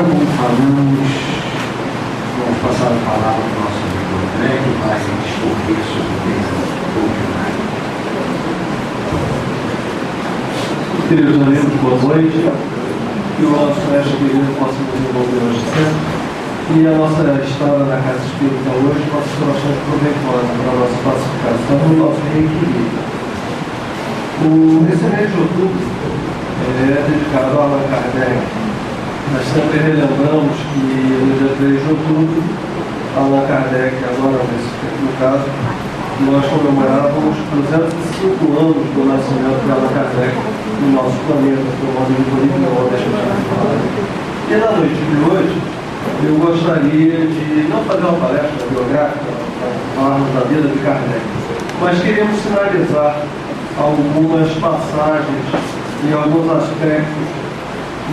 como falamos, vamos passar a palavra para o nosso amigo André, que vai discorrer sobre esse doutrinário. Queridos amigos, boa noite. Que o nosso mestre querido possa nos envolver hoje sempre. E a nossa história da Casa Espírita hoje possa ser bastante proveitosa para a nossa pacificação e o nosso reequilíbrio. Esse mês de outubro é dedicado a Allan Kardec. Nós sempre relembramos que no dia 3 de outubro, Allan Kardec, agora no caso, nós comemorávamos 205 anos do nascimento de Allan Kardec no nosso planeta, que é o modo de Bolívia, deixa eu falar. E na noite de hoje, eu gostaria de não fazer uma palestra biográfica para falarmos da vida de Kardec, mas queremos sinalizar algumas passagens e alguns aspectos,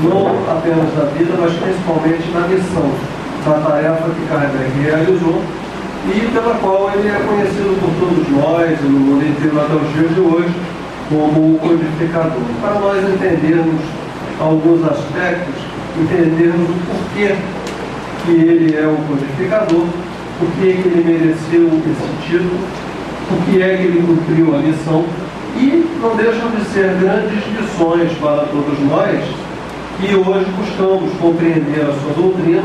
não apenas da vida, mas principalmente da missão, da tarefa que Kardec realizou e pela qual ele é conhecido por todos nós e no mundo inteiro até os dias de hoje como o codificador. Para nós entendermos alguns aspectos, entendermos o porquê que ele é o codificador, por que ele mereceu esse título, por que é que ele cumpriu a missão, e não deixam de ser grandes lições para todos nós, que hoje buscamos compreender a sua doutrina,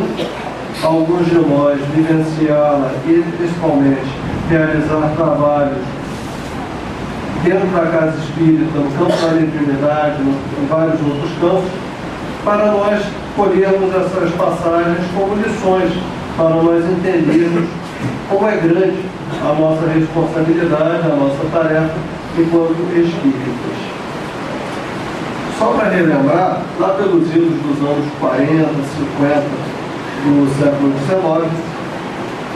alguns de nós vivenciá-la e principalmente realizar trabalhos dentro da casa espírita, no campo da mediunidade, em vários outros campos, para nós colhermos essas passagens como lições, para nós entendermos como é grande a nossa responsabilidade, a nossa tarefa enquanto espíritas. Só para relembrar, lá pelos idos dos anos 40, 50 do século XIX,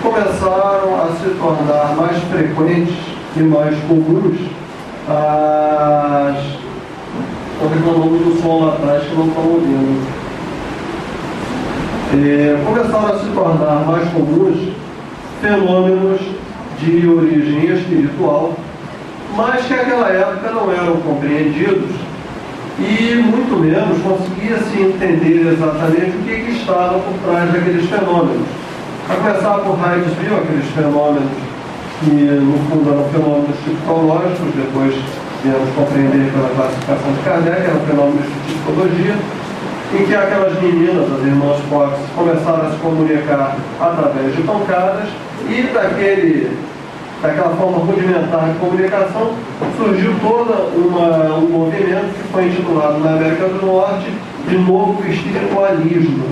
começaram a se tornar mais frequentes e mais comuns as... Estou reclamando do som lá atrás que não estão ouvindo. Começaram a se tornar mais comuns fenômenos de origem espiritual, mas que naquela época não eram compreendidos e muito menos conseguia-se entender exatamente o que estava por trás daqueles fenômenos. A começar por Higgsville, aqueles fenômenos que no fundo eram fenômenos psicológicos, depois viemos compreender pela classificação de Kardec, eram fenômenos de psicologia, em que aquelas meninas, as irmãs Fox, começaram a se comunicar através de pancadas e daquela forma rudimentar de comunicação surgiu todo um movimento que foi intitulado na América do Norte de Novo Espiritualismo.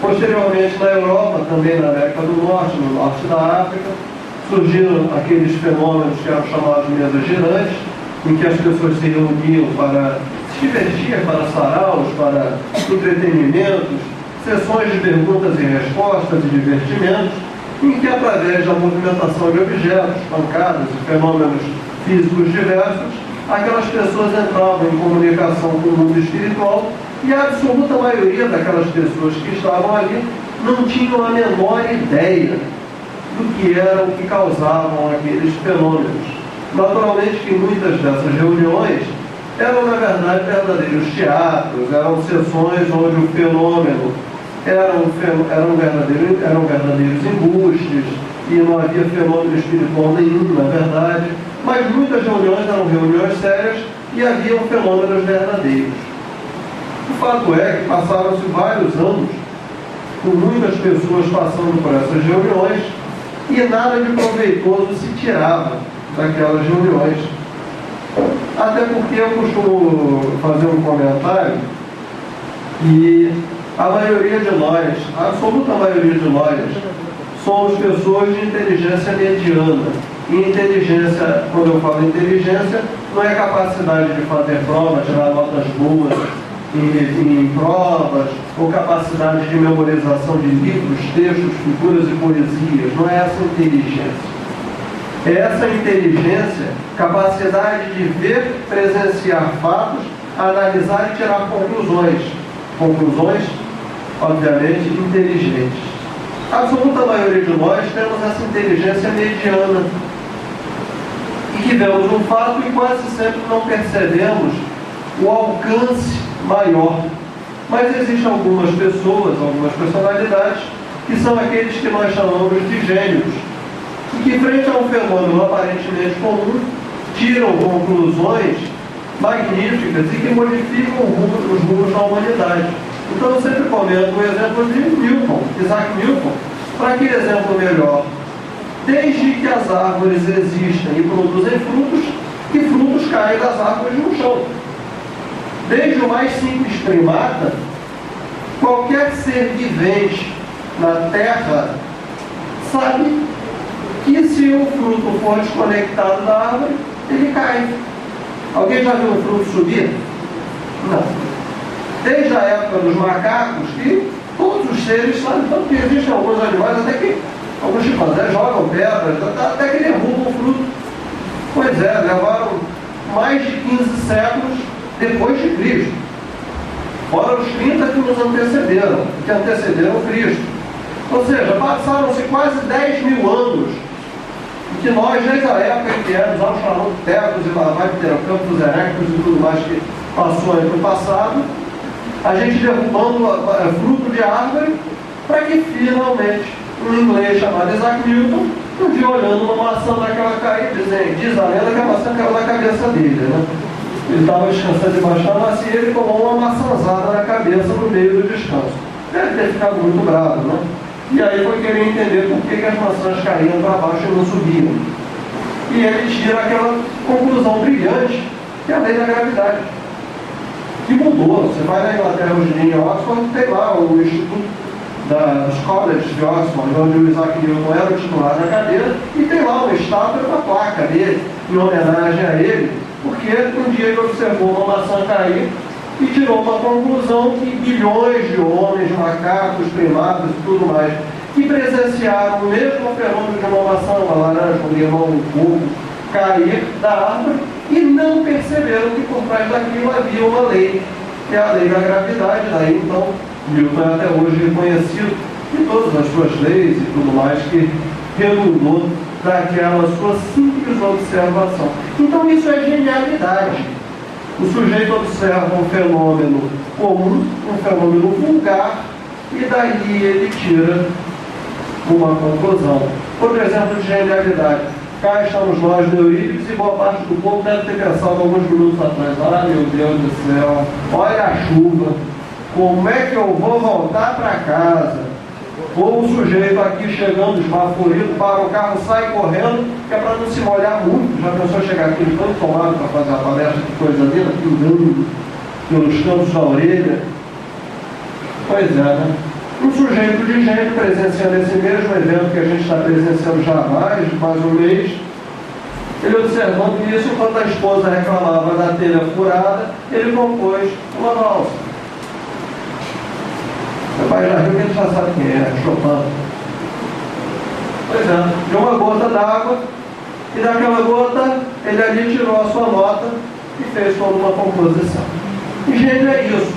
Posteriormente na Europa, também na América do Norte, no norte da África, surgiram aqueles fenômenos que eram chamados de mesas girantes, em que as pessoas se reuniam para se divertir, para saraus, para entretenimentos, sessões de perguntas e respostas e divertimentos, em que através da movimentação de objetos, pancadas e fenômenos físicos diversos, aquelas pessoas entravam em comunicação com o mundo espiritual e a absoluta maioria daquelas pessoas que estavam ali não tinham a menor ideia do que era o que causavam aqueles fenômenos. Naturalmente que muitas dessas reuniões eram, na verdade, verdadeiros teatros, eram sessões onde o fenômeno eram verdadeiros embustes e não havia fenômeno espiritual nenhum, na verdade, mas muitas reuniões eram reuniões sérias e haviam fenômenos verdadeiros. O fato é que passaram-se vários anos com muitas pessoas passando por essas reuniões e nada de proveitoso se tirava daquelas reuniões. Até porque eu costumo fazer um comentário que a maioria de nós, a absoluta maioria de nós, somos pessoas de inteligência mediana. E inteligência, quando eu falo inteligência, não é capacidade de fazer provas, tirar notas boas em provas, ou capacidade de memorização de livros, textos, figuras e poesias. Não é essa inteligência. É essa inteligência, capacidade de ver, presenciar fatos, analisar e tirar conclusões. Conclusões, obviamente, inteligentes. A absoluta maioria de nós temos essa inteligência mediana e que vemos um fato e quase sempre não percebemos o alcance maior Mas existem algumas pessoas, algumas personalidades, que são aqueles que nós chamamos de gênios, e que, frente a um fenômeno aparentemente comum, tiram conclusões magníficas e que modificam os rumos da humanidade. Então eu sempre comento o exemplo de Newton, Isaac Newton. Para que exemplo melhor? Desde que as árvores existem e produzem frutos, que frutos caem das árvores no chão. Desde o mais simples primata, qualquer ser vivente na Terra sabe que se o fruto for desconectado da árvore, ele cai. Alguém já viu um fruto subir? Não. Desde a época dos macacos, que todos os seres sabem, tanto que existem alguns animais, até que alguns chimpanzés jogam pedras, até que derrubam o fruto. Pois é, levaram mais de 15 séculos depois de Cristo. Fora os 30 que nos antecederam, que antecederam Cristo. Ou seja, passaram-se quase 10 mil anos em que nós, desde a época em que éramos australopitecos e lavapiteracampos erectus e tudo mais que passou aí no passado, a gente derrubando fruto de árvore, para que finalmente um inglês chamado Isaac Newton, um dia olhando uma maçã daquela cair, diz a lenda que a maçã caiu na cabeça dele, né? Ele estava descansando debaixo da macia e ele tomou uma maçãzada na cabeça no meio do descanso. Deve ter ficado muito bravo, né? E aí foi querer entender por que as maçãs caíam para baixo e não subiam. E ele tira aquela conclusão brilhante, que é a lei da gravidade. Que mudou. Você vai na Inglaterra hoje em Oxford, tem lá o Instituto das College de Oxford, onde o Isaac Newton era o titular da cadeira, e tem lá uma estátua e uma placa dele, em homenagem a ele, porque um dia ele observou uma maçã cair e tirou uma conclusão que bilhões de homens, macacos, primatas e tudo mais, que presenciaram o mesmo fenômeno de uma maçã, uma laranja, um limão, um coco, cair da árvore e não perceberam que por trás daquilo havia uma lei, que é a lei da gravidade. Daí então Newton é até hoje reconhecido em todas as suas leis e tudo mais, que redundou daquela sua simples observação. Então isso é genialidade. O sujeito observa um fenômeno comum, um fenômeno vulgar, e daí ele tira uma conclusão. Outro exemplo de genialidade. Cá estamos nós, neurílicos, e boa parte do povo deve ter pensado alguns minutos atrás: ah, meu Deus do céu, olha a chuva, como é que eu vou voltar para casa? Ou o sujeito aqui chegando esbaforido, para o carro, sai correndo, que é para não se molhar muito. Já pensou chegar aqui todo tomado para fazer a palestra, que coisa linda, pingando pelos cantos da orelha? Pois é, né? Um sujeito de gênio presenciando esse mesmo evento que a gente está presenciando já há mais um mês, ele observando isso, enquanto a esposa reclamava da telha furada, ele compôs uma valsa. Meu pai já riu que ele já sabe quem é, Chopin. Pois é, de uma gota d'água, e daquela gota ele ali tirou a sua nota e fez toda uma composição. E gênio é isso,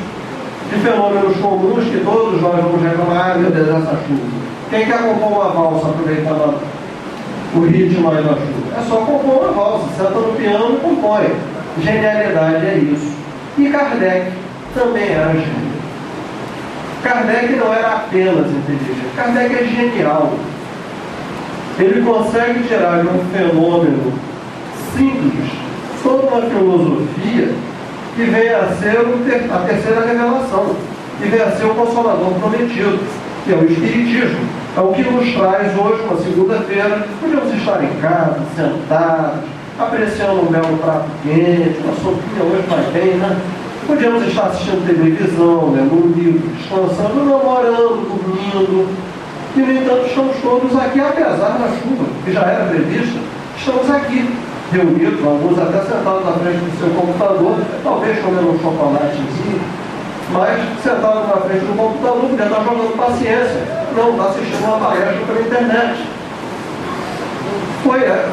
de fenômenos comuns que todos nós vamos reclamar: ah, meu Deus, essa chuva. Quem quer compor uma valsa aproveitando o ritmo aí da chuva? É só compor uma valsa, senta no piano e compõe. Genialidade é isso. E Kardec também era gênio. Kardec não era apenas inteligente, Kardec é genial. Ele consegue tirar de um fenômeno simples toda uma filosofia que vem a ser a terceira revelação, que vem a ser o Consolador prometido, que é o Espiritismo. É o que nos traz hoje, uma segunda-feira, podemos estar em casa, sentados, apreciando um belo prato quente, uma sopinha hoje vai bem, né? Podíamos estar assistindo televisão, lendo um livro, descansando, namorando, dormindo. E, no entanto, estamos todos aqui, apesar da chuva, que já era prevista, estamos aqui, reunidos, alguns até sentados na frente do seu computador, talvez comendo um chocolatezinho, mas sentados na frente do computador, podia estar jogando paciência, não está assistindo uma palestra pela internet.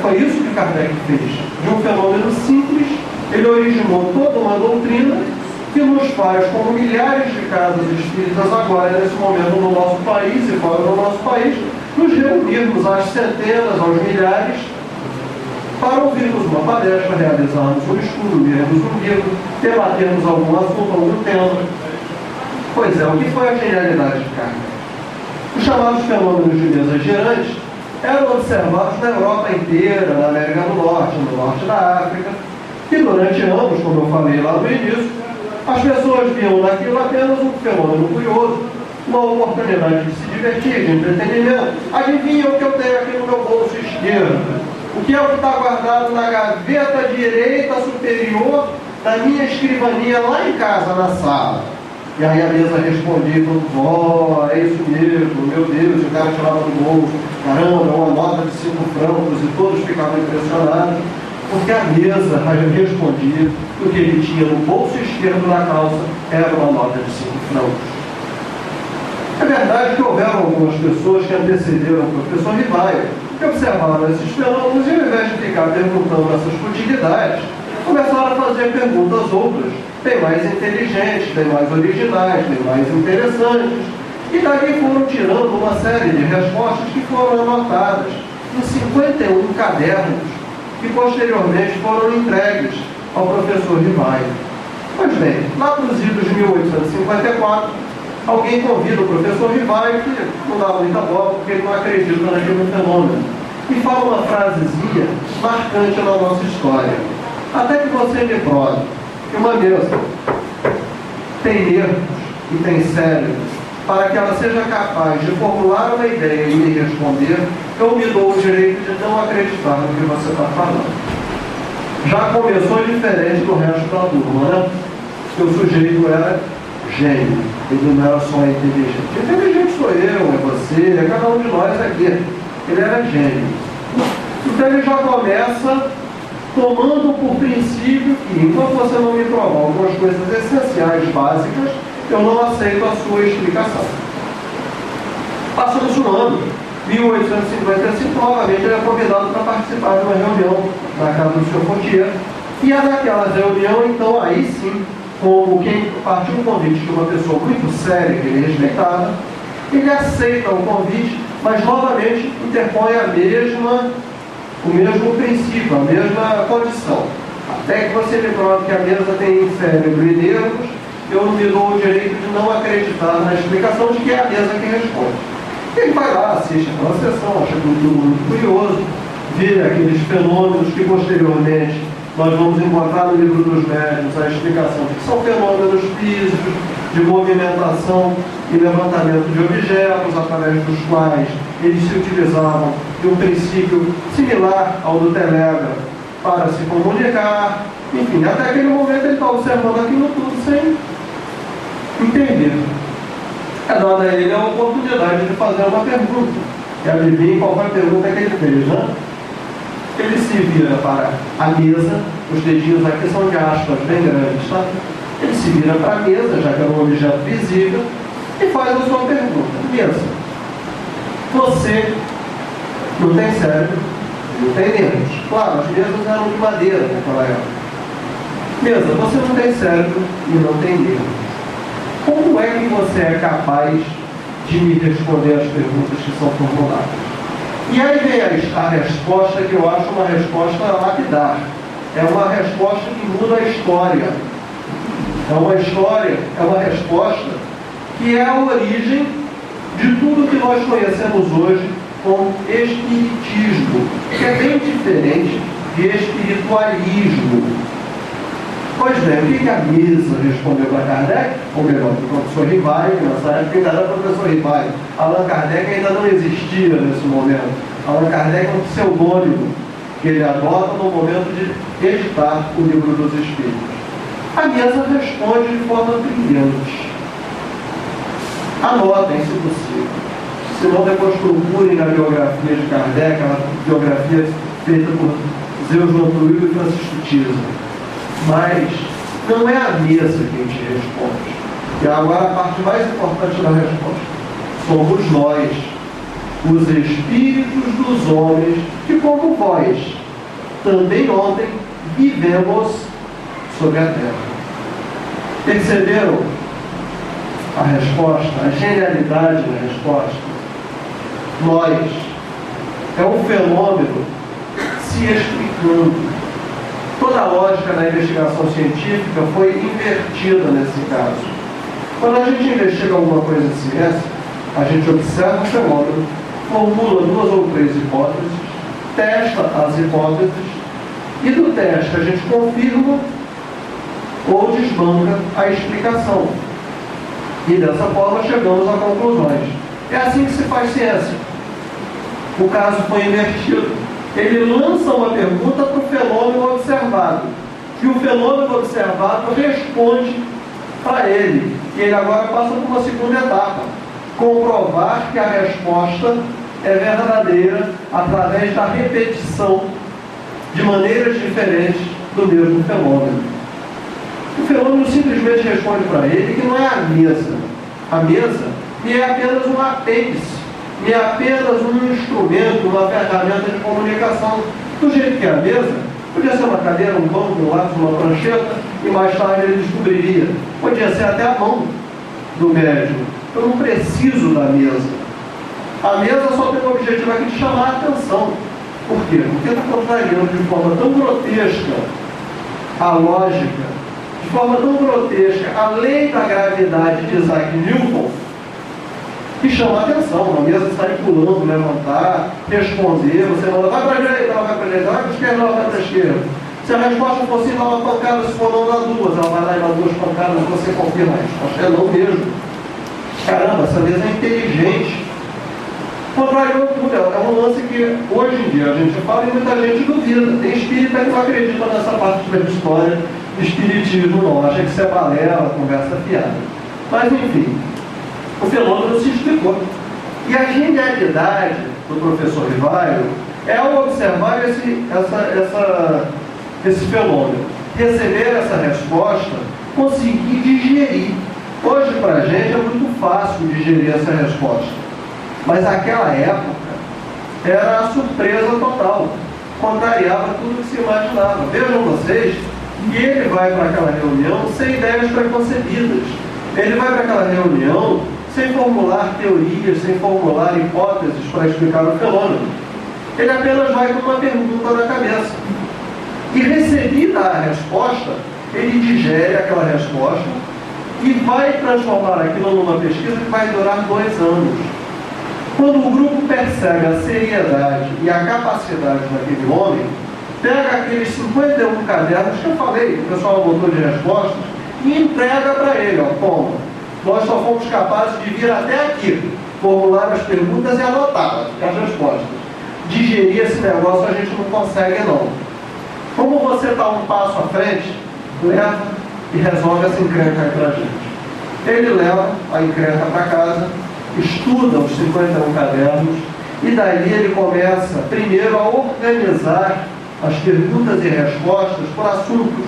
Foi isso que Kardec fez. De um fenômeno simples, ele originou toda uma doutrina que nos faz, como milhares de casas espíritas agora, nesse momento, no nosso país e fora do nosso país, nos reunirmos às centenas, aos milhares, para ouvirmos uma palestra, realizarmos um estudo, lermos um livro, debatermos algum assunto, algum tema. Pois é, o que foi a genialidade de Kardec? Os chamados fenômenos de mesas girantes eram observados na Europa inteira, na América do Norte, no norte da África, e durante anos, como eu falei lá no início, as pessoas viam naquilo apenas um fenômeno curioso, uma oportunidade de se divertir, de entretenimento. Adivinha o que eu tenho aqui no meu bolso esquerdo? O que é o que está guardado na gaveta direita superior da minha escrivaninha lá em casa, na sala? E aí a mesa respondia, é isso mesmo, meu Deus, e o cara tirava do bolso, caramba, é uma nota de 5 francos, e todos ficavam impressionados, porque a mesa respondia que o que ele tinha no bolso esquerdo da calça era uma nota de 5 francos. É verdade que houveram algumas pessoas que antecederam o professor Rivaio, que observaram esses fenômenos e, ao invés de ficar perguntando essas futilidades, começaram a fazer perguntas outras, bem mais inteligentes, bem mais originais, bem mais interessantes, e dali foram tirando uma série de respostas que foram anotadas em 51 cadernos, que posteriormente foram entregues ao professor Rivaio. Pois bem, lá para os idos de 1854, alguém convida o professor Rivaio, que não dá muita bola porque ele não acredita naquele fenômeno, e fala uma frasezinha marcante na nossa história. Até que você me prove que uma mesa tem nervos e tem cérebro, para que ela seja capaz de formular uma ideia e me responder, eu me dou o direito de não acreditar no que você está falando. Já começou diferente do resto da turma, né? Que o sujeito era gênio, ele não era só inteligente. Inteligente sou eu, é você, é cada um de nós aqui. Ele era gênio. Então ele já começa tomando por princípio que, enquanto você não me provar algumas coisas essenciais, básicas, eu não aceito a sua explicação. Passou-se um ano, 1855, novamente ele é convidado para participar de uma reunião na casa do Sr. Fortier, e é naquela reunião, então, aí sim, como quem partiu um convite de uma pessoa muito séria, que ele respeitava, ele aceita o convite, mas novamente interpõe o mesmo princípio, a mesma condição. Até que você me prove que a mesa tem cérebro e nervos, eu me dou o direito de não acreditar na explicação de que é a mesa que responde. Ele vai lá, assiste aquela sessão, acha tudo muito curioso, vê aqueles fenômenos que posteriormente nós vamos encontrar no livro dos médiuns a explicação de que são fenômenos físicos, de movimentação e levantamento de objetos, através dos quais eles se utilizavam de um princípio similar ao do telégrafo para se comunicar. Enfim, até aquele momento ele está observando aquilo tudo sem entender. É dada a ele a oportunidade de fazer uma pergunta. E adivinha qual foi a pergunta que ele fez, né? Ele se vira para a mesa, os dedinhos aqui são de aspas bem grandes, tá? Ele se vira para a mesa, já que é um objeto visível, e faz a sua pergunta. Mesa, você não tem cérebro, não tem nervos. Claro, as mesas eram de madeira naquela época. Mesa, você não tem cérebro e não tem nervos. Como é que você é capaz de me responder as perguntas que são formuladas? E aí vem a resposta que eu acho uma resposta lapidar. É uma resposta que muda a história. É uma resposta que é a origem de tudo que nós conhecemos hoje como espiritismo, que é bem diferente de espiritualismo. Pois bem, o que a mesa respondeu para Kardec? Ou melhor, o professor Rivaio, que nessa época ainda era professor Rivaio. Allan Kardec ainda não existia nesse momento. Allan Kardec é um pseudônimo que ele adota no momento de editar o Livro dos Espíritos. A mesa responde de forma brilhante. Anotem, se possível. Se não, depois procurem na biografia de Kardec, a biografia feita por Zeus Montuílio e Francisco Tisa. Mas não é a mesa quem te responde. E agora a parte mais importante da resposta. Somos nós, os espíritos dos homens, que como vós, também ontem vivemos sobre a terra. Perceberam a resposta, a genialidade da resposta? Nós. É um fenômeno se explicando. Toda a lógica da investigação científica foi invertida nesse caso. Quando a gente investiga alguma coisa em ciência, a gente observa o fenômeno, formula 2 ou 3 hipóteses, testa as hipóteses, e do teste a gente confirma ou desbanca a explicação. E dessa forma chegamos a conclusões. É assim que se faz ciência. O caso foi invertido. Ele lança uma pergunta para o fenômeno observado. E o fenômeno observado responde para ele. E ele agora passa por uma segunda etapa. Comprovar que a resposta é verdadeira através da repetição de maneiras diferentes do mesmo fenômeno. O fenômeno simplesmente responde para ele que não é a mesa. A mesa me é apenas um apêndice, me é apenas um instrumento, uma ferramenta de comunicação. Do jeito que é a mesa, podia ser uma cadeira, um banco, um lápis, uma prancheta, e mais tarde ele descobriria. Podia ser até a mão do médium. Eu não preciso da mesa. A mesa só tem o objetivo aqui de chamar a atenção. Por quê? Porque está contrariando de forma tão grotesca a lógica, de forma tão grotesca a lei da gravidade de Isaac Newton, que chama a atenção. A mesa está pulando, levantar, responder, você manda, vai para a direita, ela vai para a direita, vai para a esquerda, ela vai para a esquerda. Se a resposta for sim, dá uma pancada, se for não, dá 2, ela vai lá e dá 2 pancadas, você confirma a resposta. É não mesmo. Caramba, essa mesa é inteligente. Contrariou tudo. É um lance que hoje em dia a gente fala e muita gente duvida. Tem espírita que não acredita nessa parte da história de espiritismo, não. Acha que isso é balela, conversa fiada. Mas enfim, o fenômeno se explicou. E a genialidade do professor Rivaio é ao observar esse fenômeno, receber essa resposta, conseguir digerir. Hoje para a gente é muito fácil digerir essa resposta. Mas naquela época era a surpresa total, contrariava tudo que se imaginava. Vejam vocês que ele vai para aquela reunião sem ideias preconcebidas. Ele vai para aquela reunião sem formular teorias, sem formular hipóteses para explicar o fenômeno. Ele apenas vai com uma pergunta na cabeça. E recebida a resposta, ele digere aquela resposta e vai transformar aquilo numa pesquisa que vai durar 2 anos. Quando o grupo percebe a seriedade e a capacidade daquele homem, pega aqueles 51 cadernos que eu falei, o pessoal botou de respostas, e entrega para ele, ó, como? Nós só fomos capazes de vir até aqui, formular as perguntas e anotar as respostas. Digerir esse negócio a gente não consegue, não. Como você está um passo à frente, leva e resolve essa encrenca aí para a gente. Ele leva a encrenca para casa, estuda os 51 cadernos e dali ele começa primeiro a organizar as perguntas e respostas por assuntos,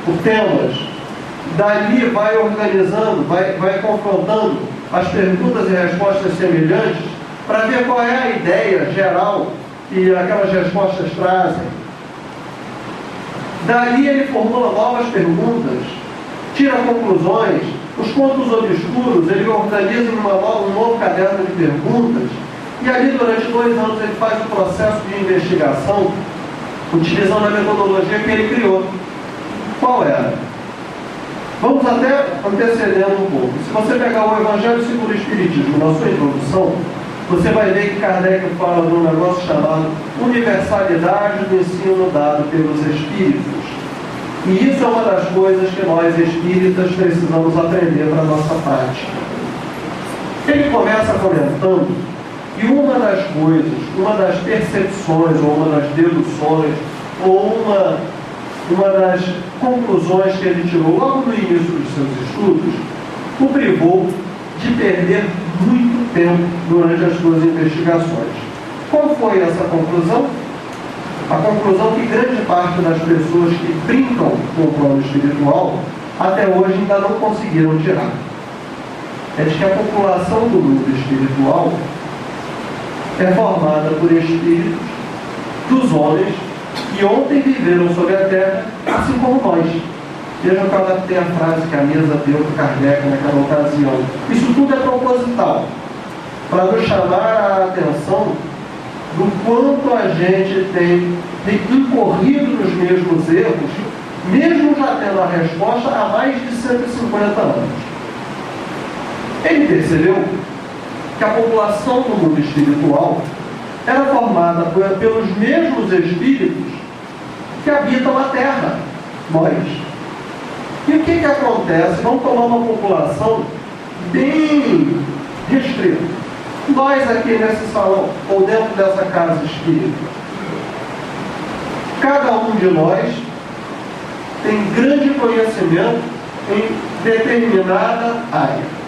por temas. Dali vai organizando, vai confrontando as perguntas e respostas semelhantes para ver qual é a ideia geral que aquelas respostas trazem. Dali ele formula novas perguntas, tira conclusões. Os pontos obscuros ele organiza em um novo caderno de perguntas e ali durante 2 anos ele faz o processo de investigação utilizando a metodologia que ele criou. Qual era? Vamos até antecedendo um pouco. Se você pegar o Evangelho segundo o Espiritismo na sua introdução, você vai ver que Kardec fala de um negócio chamado universalidade do ensino dado pelos Espíritos. E isso é uma das coisas que nós espíritas precisamos aprender para a nossa prática. Ele começa comentando que uma das coisas, uma das percepções, ou uma das deduções, ou uma das conclusões que ele tirou logo no início dos seus estudos, o privou de perder muito tempo durante as suas investigações. Qual foi essa conclusão? A conclusão que grande parte das pessoas que brincam com o plano espiritual até hoje ainda não conseguiram tirar. É de que a população do mundo espiritual é formada por espíritos dos homens que ontem viveram sobre a Terra, assim como nós. Vejam que eu adaptei a frase que a mesa deu para Kardec naquela ocasião. Isso tudo é proposital, para nos chamar a atenção do quanto a gente tem incorrido nos mesmos erros, mesmo já tendo a resposta há mais de 150 anos. Ele percebeu que a população do mundo espiritual era formada pelos mesmos espíritos que habitam a Terra, nós. E o que acontece? Vamos tomar uma população bem restrita. Nós aqui nesse salão, ou dentro dessa casa espírita, cada um de nós tem grande conhecimento em determinada área.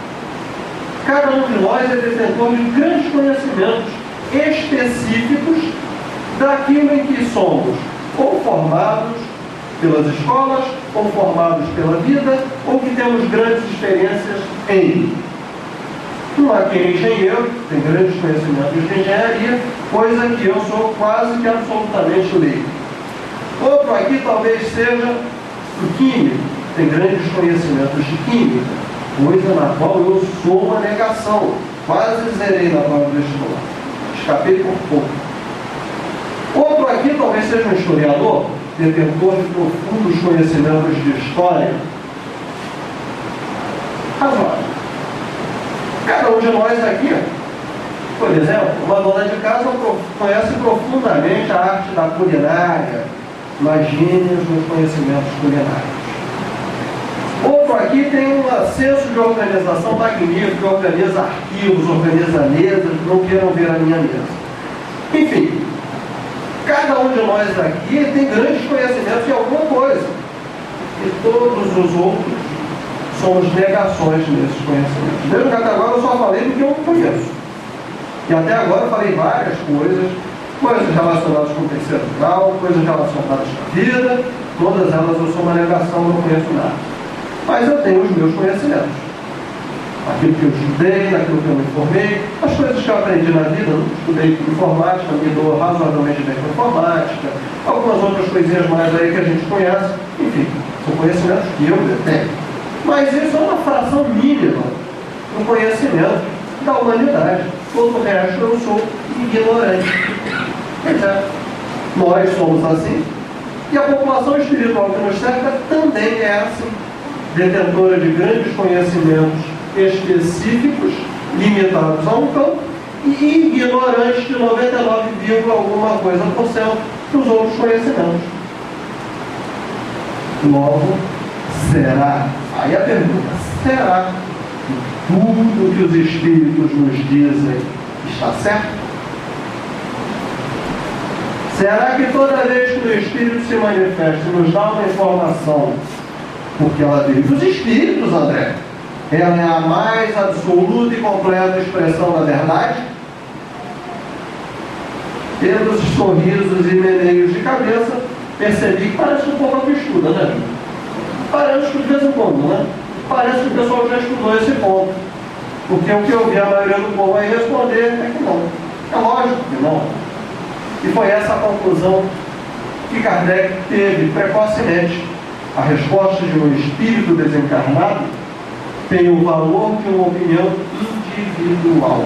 Cada um de nós é detentor de grandes conhecimentos específicos daquilo em que somos ou formados pelas escolas, ou formados pela vida, ou que temos grandes experiências em. Um aqui é engenheiro, tem grandes conhecimentos de engenharia, coisa que eu sou quase que absolutamente leigo. Outro aqui talvez seja o químico, tem grandes conhecimentos de química, coisa na qual eu sou uma negação. Quase zerei na prova do vestibular. Escapei por pouco. Outro aqui talvez seja um historiador, detentor de profundos conhecimentos de história. Razoável. Cada um de nós aqui, por exemplo, uma dona de casa conhece profundamente a arte da culinária, imagine os conhecimentos culinários. Outro aqui tem um senso de organização magnífico, organiza arquivos, organiza mesas, não queiram ver a minha mesa. Enfim, cada um de nós aqui tem grandes conhecimentos de alguma coisa. E todos os outros somos negações nesses conhecimentos. Mesmo que até agora eu só falei do que eu não conheço. E até agora eu falei várias coisas relacionadas com o terceiro grau, coisas relacionadas com a vida, todas elas eu sou uma negação, não conheço nada. Mas eu tenho os meus conhecimentos. Aquilo que eu estudei, aquilo que eu me formei, as coisas que eu aprendi na vida, eu estudei informática, me dou razoavelmente bem com informática, algumas outras coisinhas mais aí que a gente conhece, enfim, são conhecimentos que eu tenho. Mas isso é uma fração mínima do conhecimento da humanidade. Todo o resto eu sou ignorante. Pois é, nós somos assim, e a população espiritual que nos cerca também é assim, detentora de grandes conhecimentos específicos, limitados a um campo, e ignorantes de 99, alguma coisa por cento dos outros conhecimentos. Logo, será? Aí a pergunta, será que tudo que os espíritos nos dizem está certo? Será que toda vez que o espírito se manifesta e nos dá uma informação, porque ela veio dos espíritos, André, ela é a mais absoluta e completa expressão da verdade? Pelos sorrisos e meneios de cabeça, percebi que parece um pouco que estuda, né? Parece que de vez em quando, né? Parece que o pessoal já estudou esse ponto. Porque o que eu vi a maioria do povo aí responder é que não. É lógico que não. E foi essa a conclusão que Kardec teve precocemente. A resposta de um espírito desencarnado tem o valor de uma opinião individual.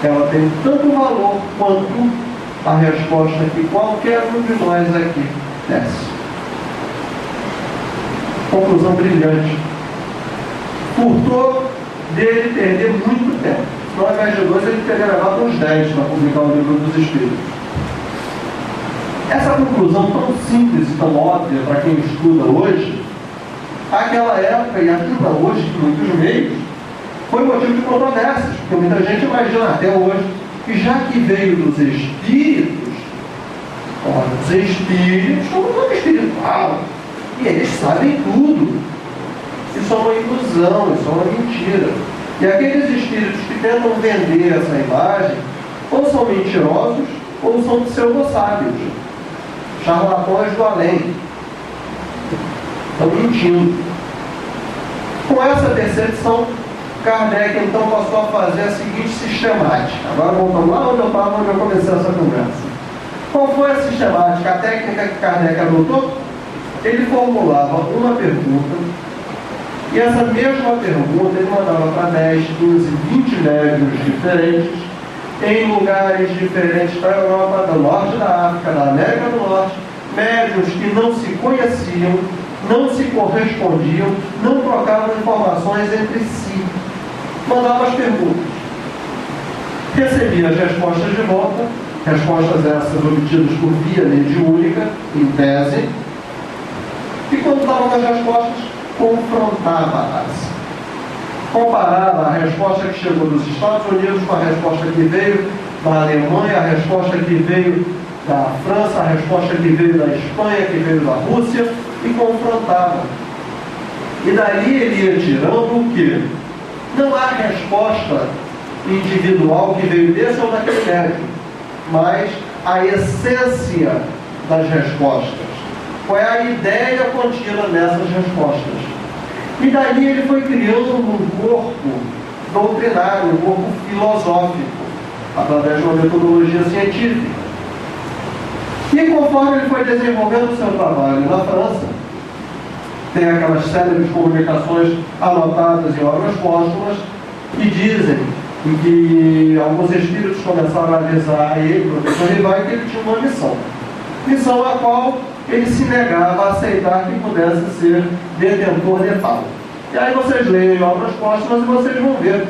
Ela tem tanto valor quanto a resposta que qualquer um de nós aqui desce. Conclusão brilhante. Furtou dele perder muito tempo. No ao invés de 2, ele teria levado uns 10 para publicar o livro dos Espíritos. Essa conclusão tão simples e tão óbvia para quem estuda hoje, aquela época e ainda hoje, em muitos meios, foi motivo de controvérsias, porque muita gente imagina até hoje que já que veio dos Espíritos, os Espíritos são um mundo espiritual, e eles sabem tudo. Isso é uma ilusão, isso é uma mentira. E aqueles espíritos que tentam vender essa imagem, ou são mentirosos, ou são pseudo-sábios, charlatões do além. Estão mentindo. Com essa percepção, Kardec então passou a fazer a seguinte sistemática. Agora voltamos lá onde eu estava, onde eu comecei essa conversa. Qual foi a sistemática? A técnica que Kardec adotou? Ele formulava uma pergunta, e essa mesma pergunta ele mandava para 10, 15, 20 médiuns diferentes, em lugares diferentes da Europa, do norte da África, da América do Norte, médiuns que não se conheciam, não se correspondiam, não trocavam informações entre si. mandava as perguntas, recebia as respostas de volta, respostas essas obtidas por via mediúnica, em tese, e quando estava com as respostas, confrontava-as. Comparava a resposta que chegou dos Estados Unidos com a resposta que veio da Alemanha, a resposta que veio da França, a resposta que veio da Espanha, que veio da Rússia, e confrontava. E dali ele ia tirando o quê? Não há resposta individual que veio desse ou daquele médico, mas a essência das respostas. Qual é a ideia contida nessas respostas? E daí ele foi criando um corpo doutrinário, um corpo filosófico, através de uma metodologia científica. E conforme ele foi desenvolvendo o seu trabalho na França, tem aquelas célebres comunicações anotadas em obras póstumas, que dizem que alguns espíritos começaram a avisar a ele, o professor Rivai, que ele tinha uma missão. Missão a qual ele se negava a aceitar que pudesse ser detentor de tal. E aí vocês leem obras póstumas e vocês vão ver.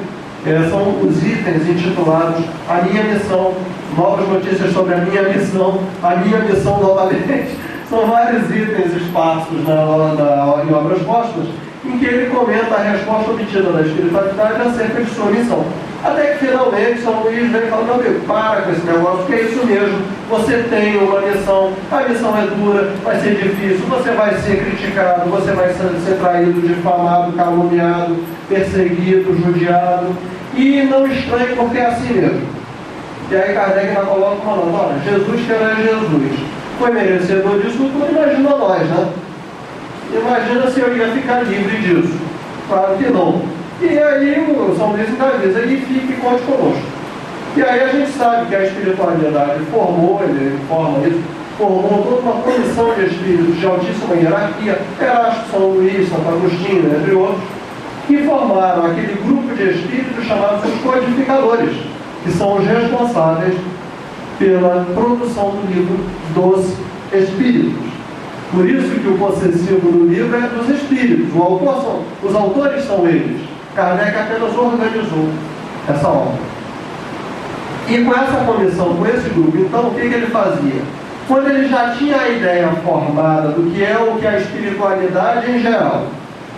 São os itens intitulados A Minha Missão, novas notícias sobre a minha missão, a minha missão novamente. São vários itens esparsos em obras póstumas, em que ele comenta a resposta obtida da espiritualidade acerca de sua missão. Até que finalmente São Luís vem e fala: meu amigo, para com esse negócio, que é isso mesmo, você tem uma missão, a missão é dura, vai ser difícil, você vai ser criticado, você vai ser traído, difamado, caluniado, perseguido, judiado, e não estranhe porque é assim mesmo. E aí Kardec ainda coloca uma nota: olha, Jesus que era Jesus, foi merecedor disso tudo, imagina nós, né? Imagina se eu ia ficar livre disso. Claro que não. E aí o São Luís ainda avisa: e fique e conte conosco. E aí a gente sabe que a espiritualidade formou, ele forma isso, formou toda uma comissão de espíritos de altíssima hierarquia, Erasto, São Luís, Santo Agostinho, entre outros, que formaram aquele grupo de espíritos chamados os codificadores, que são os responsáveis pela produção do livro dos Espíritos. Por isso que o possessivo do livro é dos Espíritos. Os autores são eles. Kardec apenas organizou essa obra. E com essa comissão, com esse grupo, então, o que ele fazia? Quando ele já tinha a ideia formada do que é o que a espiritualidade em geral,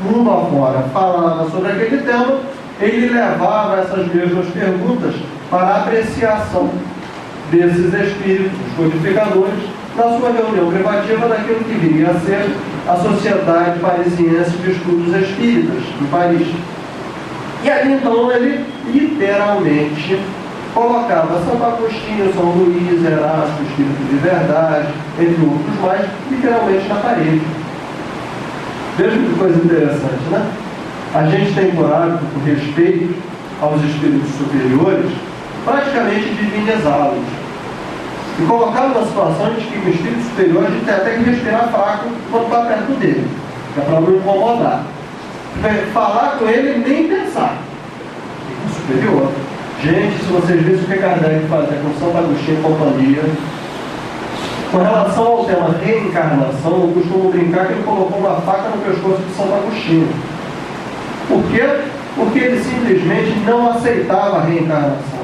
mundo afora, falava sobre aquele tema, ele levava essas mesmas perguntas para a apreciação desses espíritos codificadores na sua reunião privativa daquilo que viria a ser a Sociedade Parisiense de Estudos Espíritas, em Paris. E ali então ele literalmente colocava Santo Agostinho, São Luís, Erasto, Espírito de Verdade, entre outros mais, literalmente na parede. Veja que coisa interessante, né? A gente tem por hábito, por respeito aos espíritos superiores, praticamente divinizá-los. E colocar numa situação de que o espírito superior a gente tem até que respirar fraco quando está perto dele, que é para não incomodar. Falar com ele nem pensar. O superior. Gente, se vocês vissem o que Kardec fazia com Santo Agostinho e companhia, com relação ao tema reencarnação, eu costumo brincar que ele colocou uma faca no pescoço de Santo Agostinho. Por quê? Porque ele simplesmente não aceitava a reencarnação.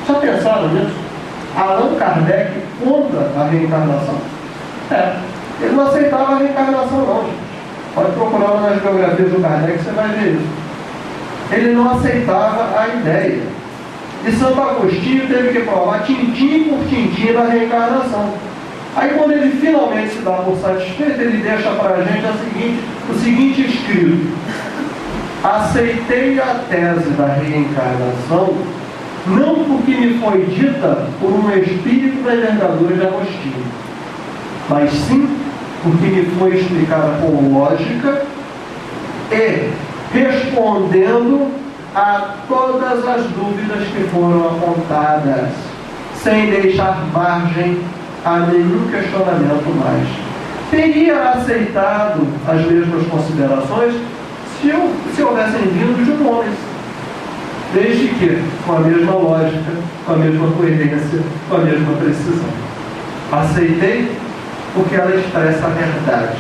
Já pensaram nisso? Allan Kardec contra a reencarnação? Ele não aceitava a reencarnação não, gente. Pode procurar nas biografias do Kardec, você vai ver isso. Ele não aceitava a ideia. E Santo Agostinho teve que provar tintim por tintim da reencarnação. Aí quando ele finalmente se dá por satisfeito, ele deixa para a gente o seguinte escrito: aceitei a tese da reencarnação não porque me foi dita por um espírito da envergadura de Agostinho, mas sim porque me foi explicada por lógica e respondendo a todas as dúvidas que foram apontadas, sem deixar margem a nenhum questionamento mais. Teria aceitado as mesmas considerações se houvessem vindo de um homem, desde que com a mesma lógica, com a mesma coerência, com a mesma precisão. Aceitei porque ela expressa a verdade,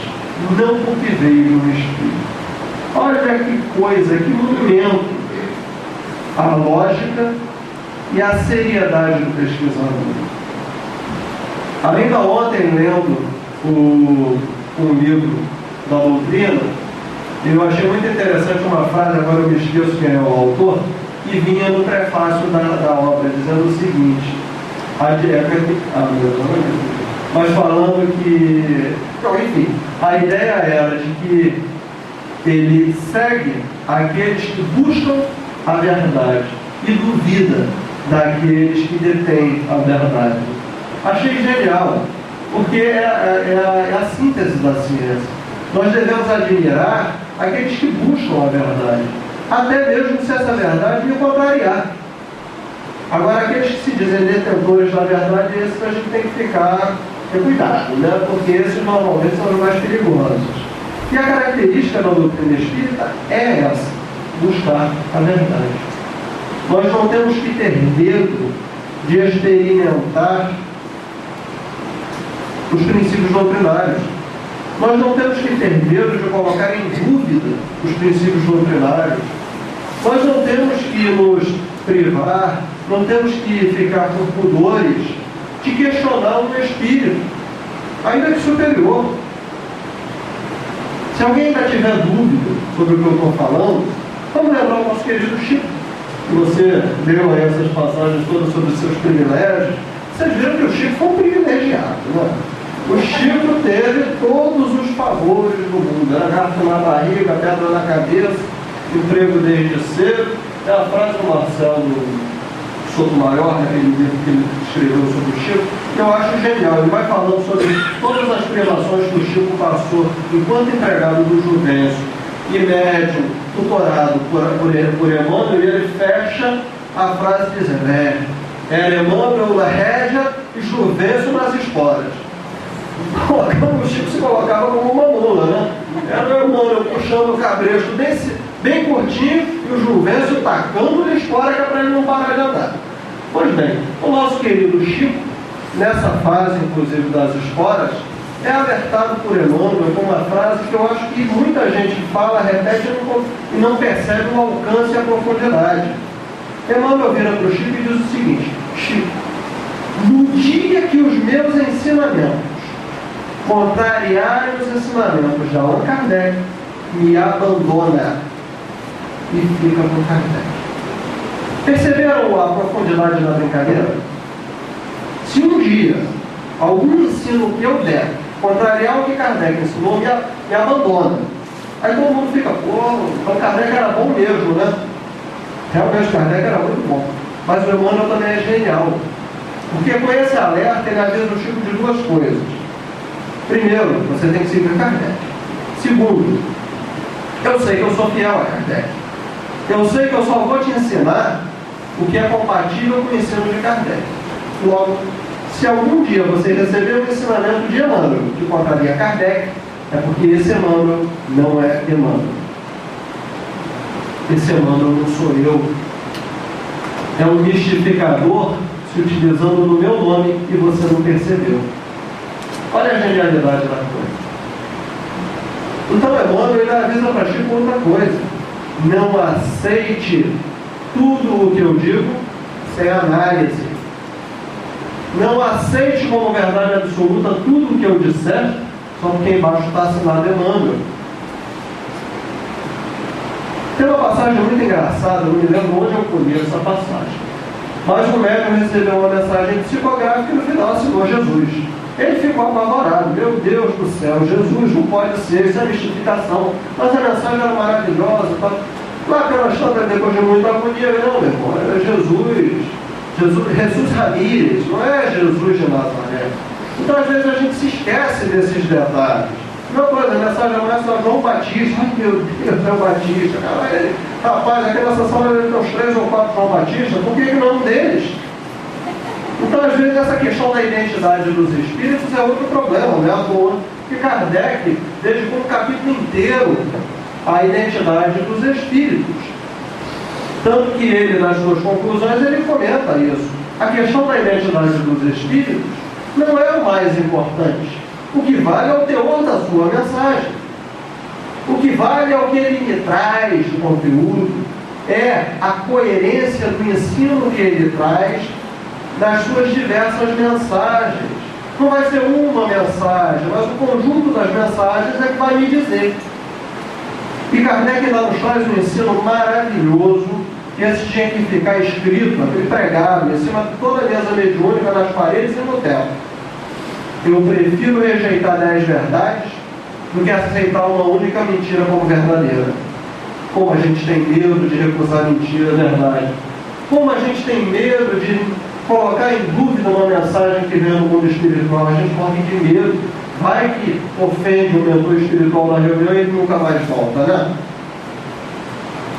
não porque veio de um espírito. Olha que coisa, que momento a lógica e a seriedade do pesquisador. Ainda ontem, lendo um livro da doutrina, eu achei muito interessante uma frase, agora eu me esqueço quem é o autor, que vinha no prefácio da obra, dizendo o seguinte, mas falando que, então, enfim, a ideia era de que ele segue aqueles que buscam a verdade e duvida daqueles que detêm a verdade. Achei genial, porque é a síntese da ciência. Nós devemos admirar aqueles que buscam a verdade, até mesmo se essa verdade me contrariar. Agora, aqueles que se dizem detentores da verdade, esses a gente tem que ficar cuidado, né? Porque esses normalmente são os mais perigosos. E a característica da doutrina espírita é essa, buscar a verdade. Nós não temos que ter medo de experimentar os princípios doutrinários. Nós não temos que ter medo de colocar em dúvida os princípios doutrinários. Nós não temos que nos privar, não temos que ficar com pudores de questionar um espírito, ainda que superior. Se alguém ainda tiver dúvida sobre o que eu estou falando, vamos lembrar o nosso querido Chico, que você leu aí essas passagens todas sobre os seus privilégios. Vocês viram que o Chico foi um privilegiado, né? O Chico teve todos os favores do mundo. Era gato na barriga, pedra na cabeça, emprego desde cedo. É a frase do Marcelo Sotomayor, naquele livro que ele escreveu sobre o Chico, que eu acho genial. Ele vai falando sobre todas as privações que o Chico passou enquanto empregado do Juvencio e médium, tutorado por Emmanuel, e ele fecha a frase dizendo: era Emmanuel na rédea e Juvencio nas esporas. O Chico se colocava como uma mula, né? Era o Emmanuel puxando o cabresto bem curtinho e o Juvencio tacando-lhe a espora para ele não parar de andar. Pois bem, o nosso querido Chico, nessa fase, inclusive, das esporas, é alertado por Emmanuel com uma frase que eu acho que muita gente fala, repete e não percebe o alcance e a profundidade. Emmanuel vira para o Chico e diz o seguinte: Chico, no dia que os meus ensinamentos contrariarem os ensinamentos de Allan Kardec, me abandona e fica com Kardec. Perceberam a profundidade da brincadeira? Se um dia algum ensino que eu der contrariar o que Kardec ensinou, me abandona. Aí todo mundo fica: o Kardec era bom mesmo, né? Realmente Kardec era muito bom. Mas o Emmanuel também é genial. Porque com esse alerta ele avisa o Chico de duas coisas. Primeiro, você tem que seguir Kardec. Segundo, eu sei que eu sou fiel a Kardec. Eu sei que eu só vou te ensinar o que é compatível com o ensino de Kardec. Logo, se algum dia você receber um ensinamento de Emmanuel que contraria Kardec, é porque esse Emmanuel não é Emmanuel. Esse Emmanuel não sou eu. É um mistificador se utilizando do meu nome e você não percebeu. Olha a genialidade da coisa. Então Emmanuel ele avisa para Chico outra coisa: não aceite tudo o que eu digo sem análise. Não aceite como verdade absoluta tudo o que eu disser só porque embaixo está assinado Emmanuel. Tem uma passagem muito engraçada, não me lembro onde eu colhi essa passagem, mas o médium recebeu uma mensagem psicográfica e no final assinou Jesus. Ele ficou apavorado: meu Deus do céu, Jesus não pode ser, isso é mistificação. Mas a mensagem era maravilhosa. Lá pelas tantas, depois de muita agonia, não, meu irmão, era Jesus Ramírez, não é Jesus de Nazaré. Então às vezes a gente se esquece desses detalhes. Uma coisa, a mensagem começa a João Batista. Ai meu Deus, João Batista. Rapaz, aqui nessa sala tem uns 3 ou 4 João Batista, por que não um deles? Então, às vezes, essa questão da identidade dos espíritos é outro problema, não é à toa que Kardec dedicou um capítulo inteiro à identidade dos espíritos. Tanto que ele, nas suas conclusões, ele comenta isso. A questão da identidade dos espíritos não é o mais importante. O que vale é o teor da sua mensagem. O que vale é o que ele me traz de conteúdo. é a coerência do ensino que ele traz nas suas diversas mensagens. Não vai ser uma mensagem, mas o conjunto das mensagens é que vai me dizer. E Kardec lá nos traz um ensino maravilhoso, que esse tinha que ficar escrito, aquele pregado, em cima de toda a mesa mediúnica, nas paredes e no teto. Eu prefiro rejeitar 10 verdades do que aceitar uma única mentira como verdadeira. Como a gente tem medo de recusar mentira, verdade. Como a gente tem medo de colocar em dúvida uma mensagem que vem no mundo espiritual. A gente morre de medo. Vai que ofende o mentor espiritual na reunião e ele nunca mais volta, né?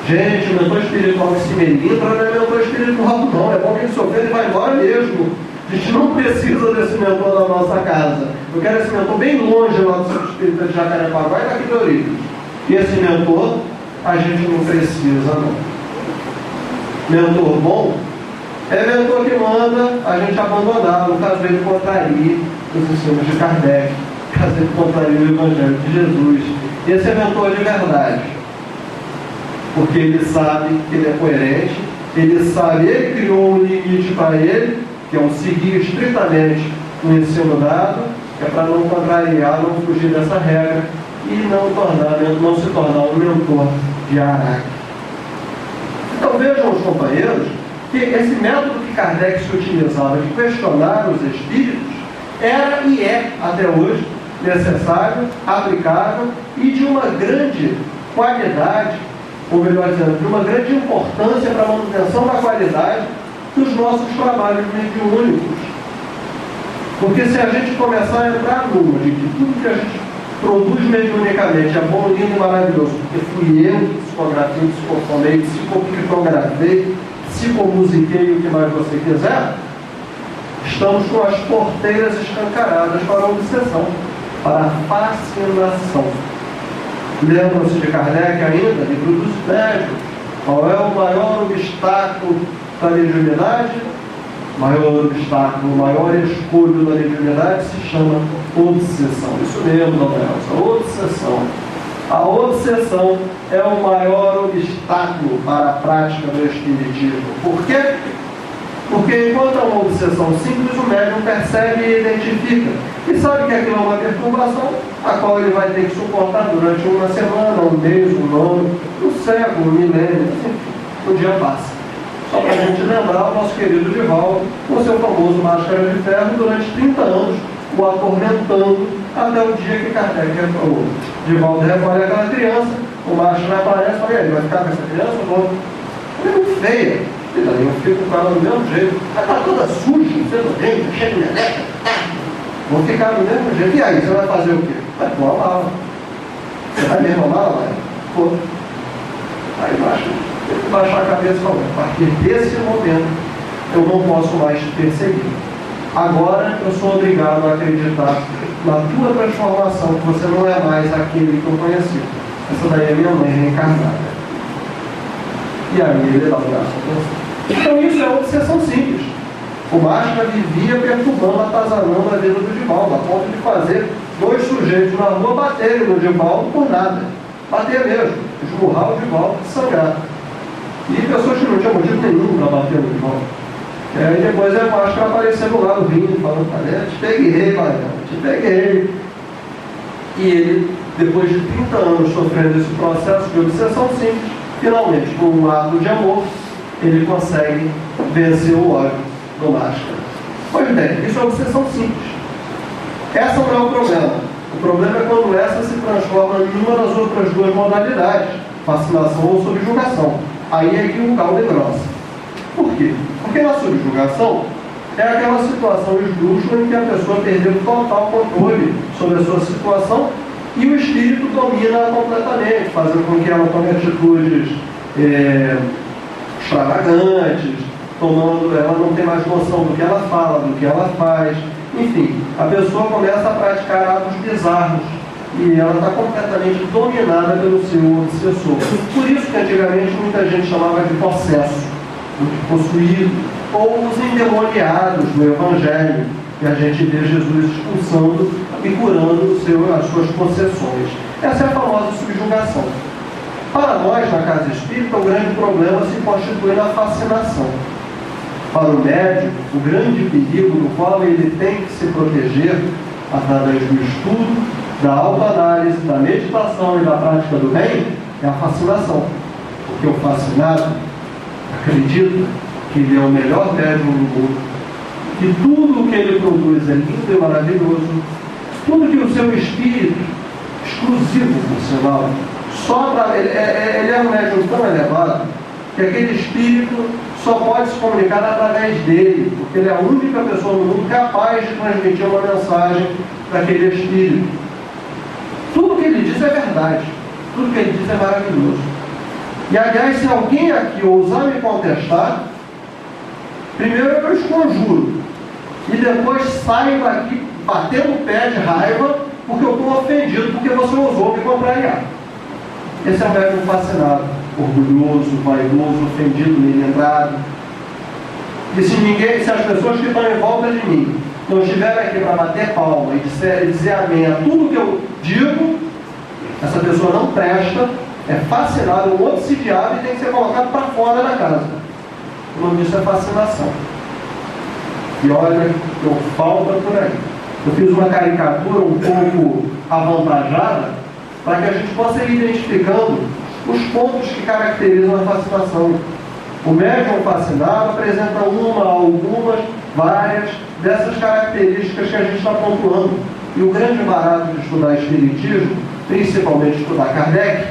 Gente, o mentor espiritual que se melindra não é mentor espiritual, não. É bom que ele se ofende e vai embora mesmo. A gente não precisa desse mentor na nossa casa. Eu quero esse mentor bem longe lá do Centro Espírita de Jacarepaguá e daqui de Ourinhos. E esse mentor, a gente não precisa, não. Mentor bom é mentor que manda a gente abandonar, no caso ele contraria os ensinos de Kardec, caso ele contraria o Evangelho de Jesus. Esse é mentor de verdade, porque ele sabe que ele é coerente, ele sabe, ele criou um limite para ele, que é um seguir estritamente o ensino dado, que é para não contrariar, não fugir dessa regra e não se tornar um mentor de Araque. Então vejam os companheiros que esse método que Kardec se utilizava de questionar os espíritos era e é até hoje necessário, aplicável e de uma grande qualidade, ou melhor dizendo, de uma grande importância para a manutenção da qualidade dos nossos trabalhos mediúnicos. Porque se a gente começar a entrar numa de que tudo que a gente produz mediunicamente é bom, lindo e maravilhoso, porque fui eu que psicografei, psicofonei, psicocriptografei, psicomusiquei, o que mais você quiser, estamos com as porteiras escancaradas para a obsessão, para a fascinação. Lembram-se de Kardec ainda, livro dos médios? Qual é o maior obstáculo da mediunidade? O maior obstáculo, o maior escolho da mediunidade se chama obsessão. Isso mesmo, dona Elsa, obsessão. A obsessão é o maior obstáculo para a prática do espiritismo. Por quê? Porque enquanto é uma obsessão simples, o médium percebe e identifica. E sabe que aquilo é uma perturbação, a qual ele vai ter que suportar durante uma semana, um mês, um ano, um século, um milênio, assim, o dia passa. Só para a gente lembrar, o nosso querido Divaldo, com seu famoso Máscara de Ferro, durante 30 anos, o atormentando, até o dia que Kardec retornou. Divaldo recolhe aquela criança, o Máscara aparece e fala, e aí, vai ficar com essa criança ou não? Ela é muito feia. E daí eu fico com ela do mesmo jeito. Ela está toda suja, fedorenta, cheia de meleca. Vou ficar do mesmo jeito. E aí, você vai fazer o quê? Vai pôr a mala. Você vai mesmo a mala? Vai. Pô. Aí baixa. Tem que baixar a cabeça e falar, a partir desse momento, eu não posso mais te perseguir. Agora eu sou obrigado a acreditar na tua transformação, que você não é mais aquele que eu conheci. Essa daí é minha mãe reencarnada. E aí ele dá o braço a você. Então isso é uma obsessão simples. O Máscara vivia perturbando, atazanando a vida do Divaldo, a ponto de fazer 2 sujeitos na rua baterem no Divaldo por nada. Bater mesmo, esmurrar o Divaldo e sangrar. E pessoas que não tinham motivo nenhum para bater no Divaldo. E aí depois é o Máscara aparecendo lá, vindo, falando, te peguei, Mariana, te peguei. E ele, depois de 30 anos sofrendo esse processo de obsessão simples, finalmente, com um ato de amor, ele consegue vencer o ódio do Máscara. Pois bem, isso é uma obsessão simples. Essa não é o problema. O problema é quando essa se transforma em uma das outras 2 modalidades, fascinação ou subjugação. Aí é que o caldo engrossa. Por quê? Porque na subjugação é aquela situação esdrúxula em que a pessoa perdeu total controle sobre a sua situação e o espírito domina completamente, fazendo com que ela tome atitudes extravagantes, ela não tem mais noção do que ela fala, do que ela faz. Enfim, a pessoa começa a praticar atos bizarros e ela está completamente dominada pelo seu obsessor. Por isso que antigamente muita gente chamava de possesso, de possuído, ou os endemoniados do Evangelho, que a gente vê Jesus expulsando e curando as suas possessões. Essa é a famosa subjugação. Para nós, na casa espírita, o grande problema se constitui na fascinação. Para o médium, o grande perigo no qual ele tem que se proteger através do estudo, da autoanálise, da meditação e da prática do bem é a fascinação. Porque o fascinado acredita que ele é o melhor médium do mundo, que tudo o que ele produz é lindo e maravilhoso, tudo que o seu espírito, exclusivo por sinal, só para ele é um médium tão elevado que aquele espírito só pode se comunicar através dele, porque ele é a única pessoa no mundo capaz de transmitir uma mensagem para aquele espírito. Tudo que ele diz é verdade, tudo que ele diz é maravilhoso. E aliás, se alguém aqui ousar me contestar, primeiro eu os conjuro, e depois saio daqui batendo o pé de raiva, porque eu estou ofendido, porque você ousou me contrariar. Esse é um médium fascinado, orgulhoso, vaidoso, ofendido, melindrado. E se as pessoas que estão em volta de mim não estiverem aqui para bater palma e dizer amém a tudo que eu digo, essa pessoa não presta, é fascinado, um obsidiado e tem que ser colocado para fora da casa. O nome disso é fascinação. E olha, eu falta por aí. Eu fiz uma caricatura um pouco avantajada para que a gente possa ir identificando os pontos que caracterizam a fascinação. O médium fascinado apresenta algumas, várias dessas características que a gente está pontuando. E o grande barato de estudar espiritismo, principalmente estudar Kardec,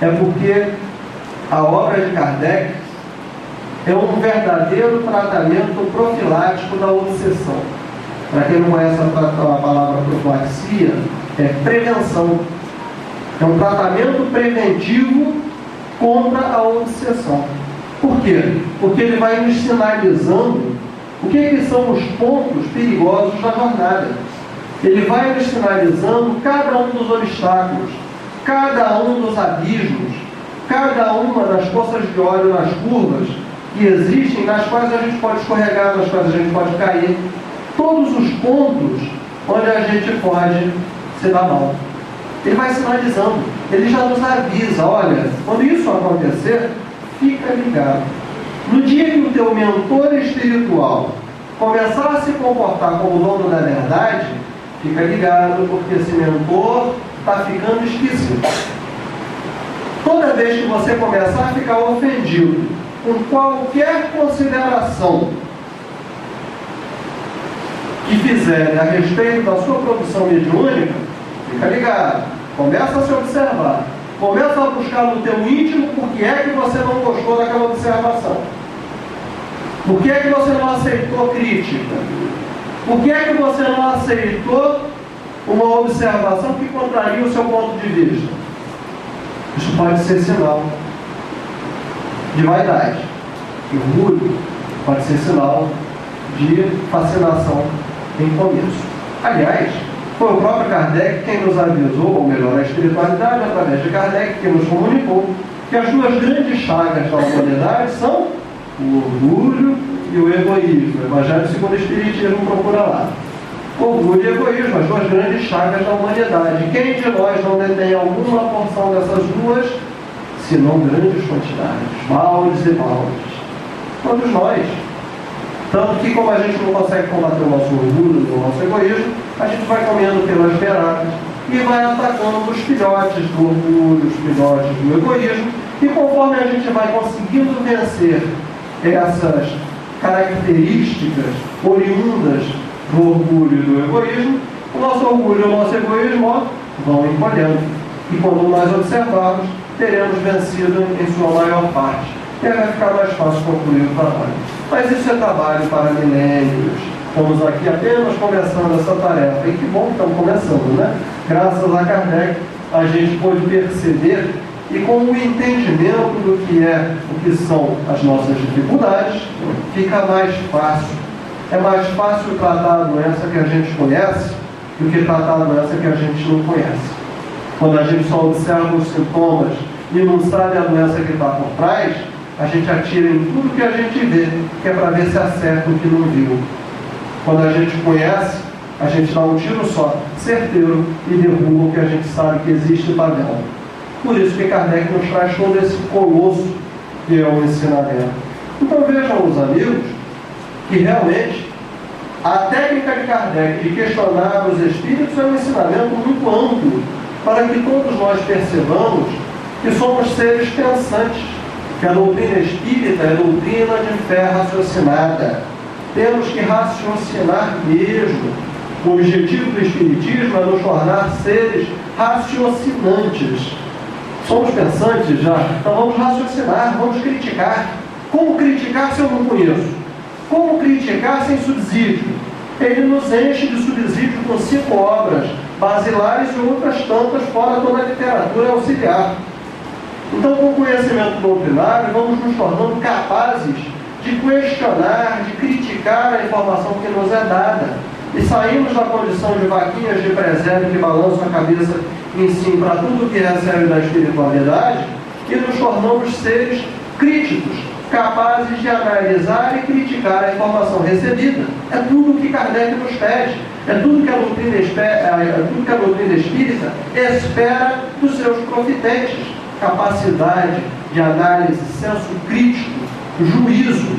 é porque a obra de Kardec é um verdadeiro tratamento profilático da obsessão. Para quem não conhece a palavra profilaxia, é prevenção. É um tratamento preventivo contra a obsessão. Por quê? Porque ele vai nos sinalizando o que são os pontos perigosos da jornada. Ele vai nos sinalizando cada um dos obstáculos, cada um dos abismos, cada uma das poças de óleo nas curvas que existem, nas quais a gente pode escorregar, nas quais a gente pode cair. Todos os pontos onde a gente pode se dar mal. Ele vai sinalizando, ele já nos avisa, olha, quando isso acontecer, fica ligado. No dia que o teu mentor espiritual começar a se comportar como dono da verdade, fica ligado, porque esse mentor está ficando esquecido. Toda vez que você começar a ficar ofendido com qualquer consideração que fizerem a respeito da sua produção mediúnica, fica ligado, começa a se observar, começa a buscar no teu íntimo por que é que você não gostou daquela observação, por que é que você não aceitou crítica, por que é que você não aceitou uma observação que contraria o seu ponto de vista. Isso pode ser sinal de vaidade, de orgulho, pode ser sinal de fascinação em começo. Aliás, foi o próprio Kardec quem nos avisou, ou melhor, a espiritualidade, através de Kardec, que nos comunicou que as duas grandes chagas da humanidade são o orgulho e o egoísmo. O Evangelho segundo o Espiritismo procura lá. Orgulho e egoísmo, as duas grandes chagas da humanidade. Quem de nós não detém alguma porção dessas duas, se não grandes quantidades, baldes e baldes? Todos nós. Tanto que, como a gente não consegue combater o nosso orgulho e o nosso egoísmo, a gente vai comendo pelas beiradas e vai atacando os filhotes do orgulho, os filhotes do egoísmo, e conforme a gente vai conseguindo vencer essas características oriundas do orgulho e do egoísmo, o nosso orgulho e o nosso egoísmo vão encolhendo. E quando nós observarmos, teremos vencido em sua maior parte. E aí vai ficar mais fácil concluir o trabalho. Mas isso é trabalho para milênios. Estamos aqui apenas começando essa tarefa. E que bom que estamos começando, né? Graças a Kardec, a gente pôde perceber e com o entendimento do que são as nossas dificuldades, fica mais fácil. É mais fácil tratar a doença que a gente conhece do que tratar a doença que a gente não conhece. Quando a gente só observa os sintomas e não sabe a doença que está por trás, a gente atira em tudo que a gente vê, que é para ver se acerta o que não viu. Quando a gente conhece, a gente dá um tiro só, certeiro, e derruba o que a gente sabe que existe e está vendo. Por isso que Kardec nos traz todo esse colosso que é o ensinamento. Então vejam os amigos que realmente a técnica de Kardec de questionar os espíritos é um ensinamento muito amplo para que todos nós percebamos que somos seres pensantes, que a doutrina espírita é doutrina de fé raciocinada. Temos que raciocinar mesmo. O objetivo do espiritismo é nos tornar seres raciocinantes. Somos pensantes já, então vamos raciocinar, vamos criticar. Como criticar se eu não conheço? Como criticar sem subsídio? Ele nos enche de subsídio com 5 obras basilares e outras tantas fora toda a literatura auxiliar. Então, com o conhecimento doutrinário, vamos nos tornando capazes de questionar, de criticar a informação que nos é dada. E saímos da condição de vaquinhas de presépio que balançam a cabeça em si para tudo que recebe da espiritualidade e nos tornamos seres críticos, capazes de analisar e criticar a informação recebida. É tudo o que Kardec nos pede, é tudo que a doutrina espírita espera dos seus profitentes. Capacidade de análise, senso crítico, juízo,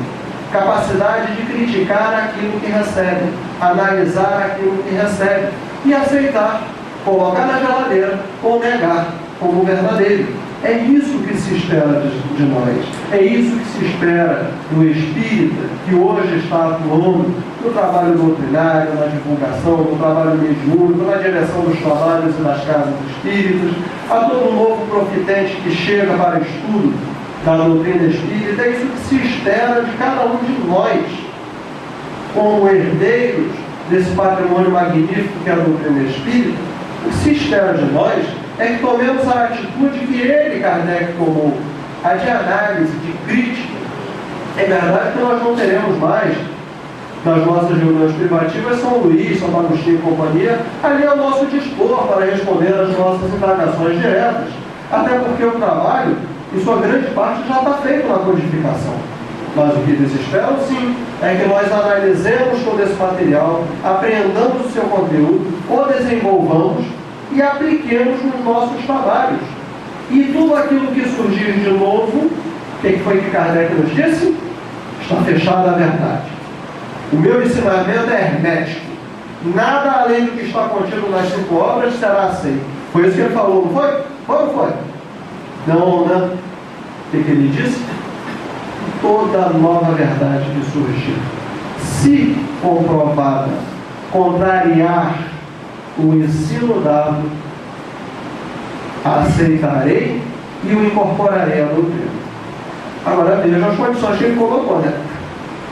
capacidade de criticar aquilo que recebe, analisar aquilo que recebe e aceitar, colocar na geladeira ou negar como verdadeiro. É isso que se espera de nós, é isso que se espera do espírita que hoje está atuando no trabalho doutrinário, na divulgação, no trabalho mediúnico, na direção dos trabalhos e das casas espíritas, a todo novo profitente que chega para estudo da doutrina espírita. É isso que se espera de cada um de nós, como herdeiros desse patrimônio magnífico que é a doutrina espírita. O que se espera de nós é que tomemos a atitude que ele, Kardec, tomou, a de análise, de crítica. É verdade que nós não teremos mais, nas nossas reuniões privativas, São Luís, São Agostinho e companhia, ali ao nosso dispor para responder às nossas indagações diretas. Até porque o trabalho, em sua grande parte, já está feito na codificação. Mas o que eles esperam, sim, é que nós analisemos todo esse material, apreendamos o seu conteúdo, o desenvolvamos e apliquemos nos nossos trabalhos. E tudo aquilo que surgir de novo, o que foi que Kardec nos disse? Está fechada a verdade. O meu ensinamento é hermético. Nada além do que está contido nas 5 obras será aceito. Foi isso que ele falou, não foi? Foi ou não foi? Não, né? O que ele disse? Toda nova verdade que surgir, se comprovada, contrariar o ensino dado, aceitarei e o incorporarei à doutrina. Agora vejam as condições que ele colocou, né?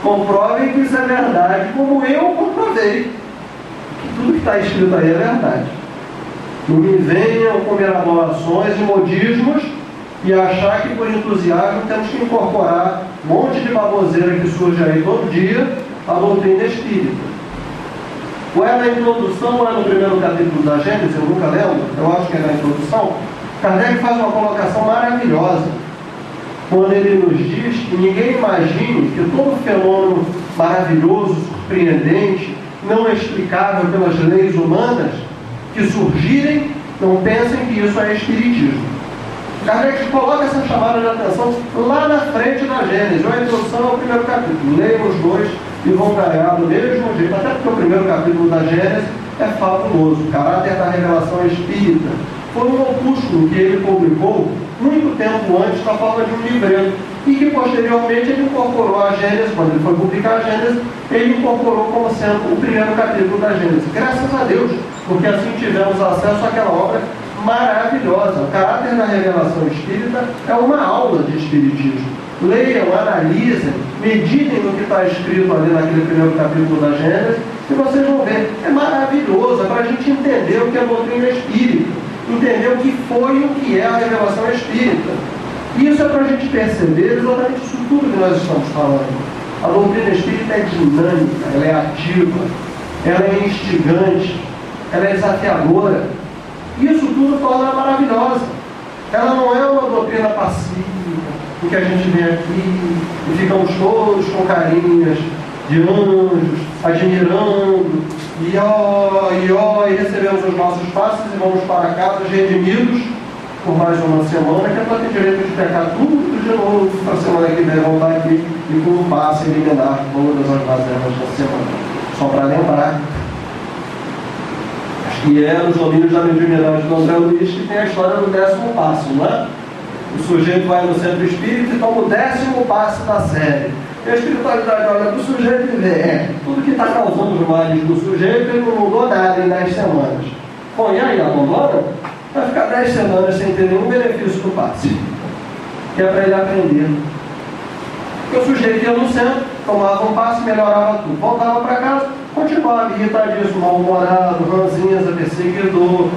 Comprovem que isso é verdade, como eu comprovei que tudo que está escrito aí é verdade. Não me venham com miraborações e modismos e achar que por entusiasmo temos que incorporar um monte de baboseira que surge aí todo dia à doutrina espírita. Ou é na introdução, ou é no primeiro capítulo da Gênesis, eu nunca lembro, eu acho que é na introdução, Kardec faz uma colocação maravilhosa, quando ele nos diz que ninguém imagine que todo fenômeno maravilhoso, surpreendente, não explicável pelas leis humanas, que surgirem, não pensem que isso é espiritismo. Kardec coloca essa chamada de atenção lá na frente da Gênesis, ou a introdução ao primeiro capítulo. Leiam os dois e vão ganhar do mesmo jeito, até porque o primeiro capítulo da Gênesis é fabuloso, o caráter da revelação espírita. Foi um opúsculo que ele publicou muito tempo antes na forma de um livreto, e que posteriormente ele incorporou a Gênesis, quando ele foi publicar a Gênesis, ele incorporou como sendo o primeiro capítulo da Gênesis. Graças a Deus, porque assim tivemos acesso àquela obra maravilhosa. O caráter da revelação espírita é uma aula de espiritismo. Leiam, analisem, meditem no que está escrito ali naquele primeiro capítulo da Gênesis e vocês vão ver. É maravilhoso, é para a gente entender o que é a doutrina espírita, entender o que foi e o que é a revelação espírita. Isso é para a gente perceber exatamente isso tudo que nós estamos falando. A doutrina espírita é dinâmica, ela é ativa, ela é instigante, ela é desafiadora. Isso tudo torna maravilhosa. Ela não é uma doutrina passiva, em que a gente vem aqui e ficamos todos com carinhas de anjos, admirando, e recebemos os nossos passos e vamos para casa redimidos por mais de uma semana, que é para ter direito de pecar tudo de novo para a semana que vem voltar aqui e com um passe eliminar todas as bazelas da semana. Só para lembrar, acho que é nos domínios da mediunidade do André Luiz que tem a história do 10º passo, não é? O sujeito vai no centro espírita e toma o 10º passo da série. E a espiritualidade olha para o sujeito e vê, tudo que está causando os males do sujeito, ele não mudou nada em 10 semanas. Bom, e aí, abandona? Vai ficar 10 semanas sem ter nenhum benefício do passe. Que é para ele aprender. Porque o sujeito ia no centro, tomava um passe, melhorava tudo. Voltava para casa, continuava irritadíssimo, mal-humorado, ranzinza, perseguidor.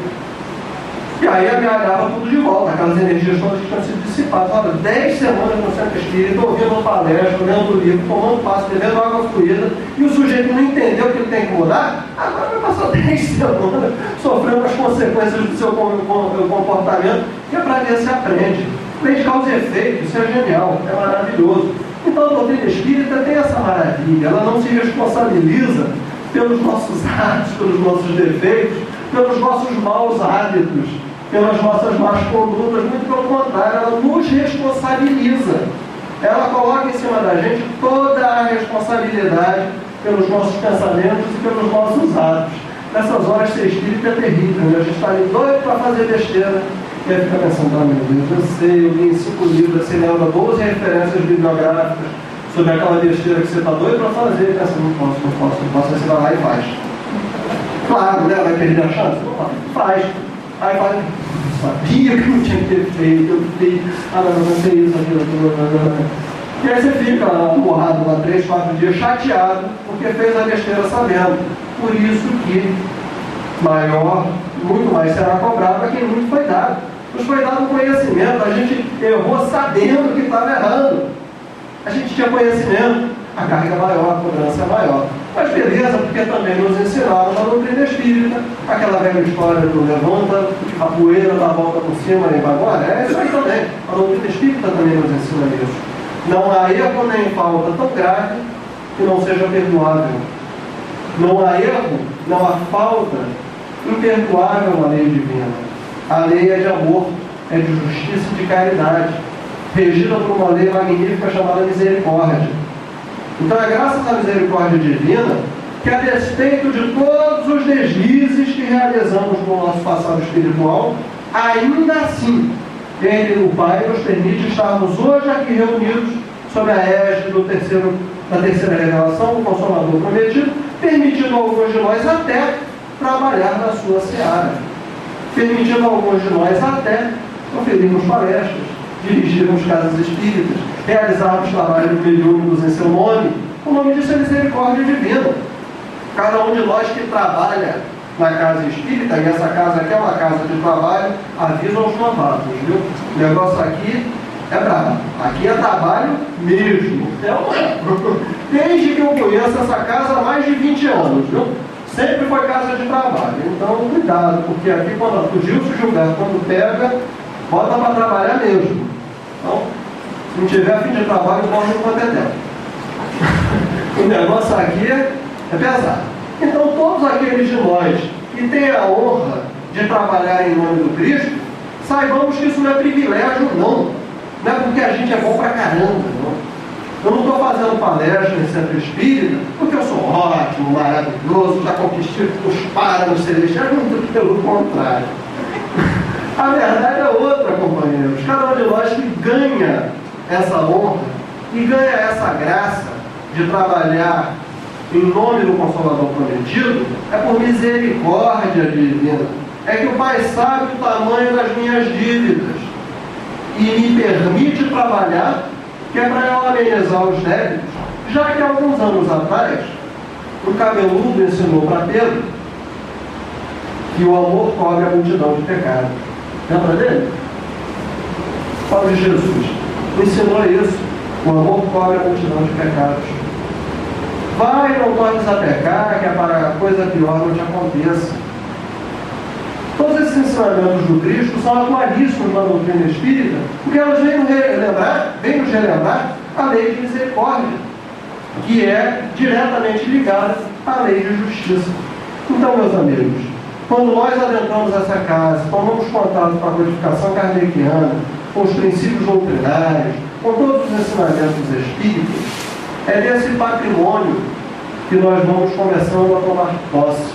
E aí ameaçava tudo de volta, aquelas energias todas que tinham sido dissipadas. Olha, 10 semanas no centro espírita, ouvindo uma palestra, lendo livro, tomando passe, bebendo água fluida, e o sujeito não entendeu que ele tem que mudar, agora vai passar 10 semanas sofrendo as consequências do seu comportamento, que é para ver se aprende. Lei de causa e efeito, isso é genial, é maravilhoso. Então a doutrina espírita tem essa maravilha, ela não se responsabiliza pelos nossos atos, pelos nossos defeitos, pelos nossos maus hábitos, pelas nossas más condutas, muito pelo contrário, ela nos responsabiliza. Ela coloca em cima da gente toda a responsabilidade pelos nossos pensamentos e pelos nossos atos. Nessas horas, ser espírita é terrível, né? A gente está ali doido para fazer besteira, e aí fica pensando, ah, meu Deus, eu sei, eu li em 5 livros, você lembra 12 referências bibliográficas sobre aquela besteira que você está doido para fazer, e pensa, não posso, aí você vai lá e faz. Claro, né? Vai perder a chance? Não faz. Aí faz, sabia que não tinha que ter feito, eu fiz, não sei isso, aquilo. E aí você fica borrado lá 3, 4 dias, chateado, porque fez a besteira sabendo. Por isso que maior, muito mais será cobrado a quem muito foi dado. Nos foi dado conhecimento, a gente errou sabendo que estava errando. A gente tinha conhecimento, a carga é maior, a cobrança é maior. Mas beleza, porque também nos ensinaram na doutrina espírita, aquela velha história do levanta, a poeira dá a volta por cima e vai embora. É isso aí também. A doutrina espírita também nos ensina isso. Não há erro nem falta tão grave que não seja perdoável. Não há erro, não há falta imperdoável na lei divina. A lei é de amor, é de justiça e de caridade, regida por uma lei magnífica chamada misericórdia. Então é graças à misericórdia divina que, a despeito de todos os deslizes que realizamos no nosso passado espiritual, ainda assim, Ele, o Pai, nos permite estarmos hoje aqui reunidos sob a égide da terceira revelação, do Consolador prometido, permitindo a alguns de nós até trabalhar na sua seara, permitindo a alguns de nós até proferirmos palestras, dirigirmos casas espíritas, realizarmos trabalhos mediúnicos em seu nome. O nome disso é misericórdia divina. Cada um de nós que trabalha na casa espírita, e essa casa aqui é uma casa de trabalho, avisa aos novatos, viu? O negócio aqui é brabo. Aqui é trabalho mesmo. Desde que eu conheço essa casa há mais de 20 anos, viu? Sempre foi casa de trabalho. Então, cuidado, porque aqui, quando o Gilson Gilberto, quando pega, bota para trabalhar mesmo. Então, se não tiver fim de trabalho, morre enquanto é tempo. O negócio aqui é pesado. Então, todos aqueles de nós que têm a honra de trabalhar em nome do Cristo, saibamos que isso não é privilégio, não. Não é porque a gente é bom pra caramba, não. Eu não estou fazendo palestra em centro espírita porque eu sou ótimo, maravilhoso, já conquistei os páramos celestiais, muito pelo contrário. A verdade é outra, companheiros. Cada um de nós que ganha essa honra e ganha essa graça de trabalhar em nome do Consolador prometido, é por misericórdia divina. É que o Pai sabe o tamanho das minhas dívidas e me permite trabalhar, que é para eu amenizar os débitos, já que alguns anos atrás o cabeludo ensinou para Pedro que o amor cobre a multidão de pecados. Lembra dele? Paulo de Jesus ensinou isso. O amor cobre a multidão de pecados. Vai, não tornes a pecar, que é para coisa pior não te aconteça. Todos esses ensinamentos do Cristo são atualíssimos na doutrina espírita, porque elas vêm nos relembrar a lei de misericórdia, que é diretamente ligada à lei de justiça. Então, meus amigos, Quando nós adentramos essa casa, tomamos contato com a codificação kardeciana, com os princípios doutrinários, com todos os ensinamentos espíritas, é desse patrimônio que nós vamos começando a tomar posse.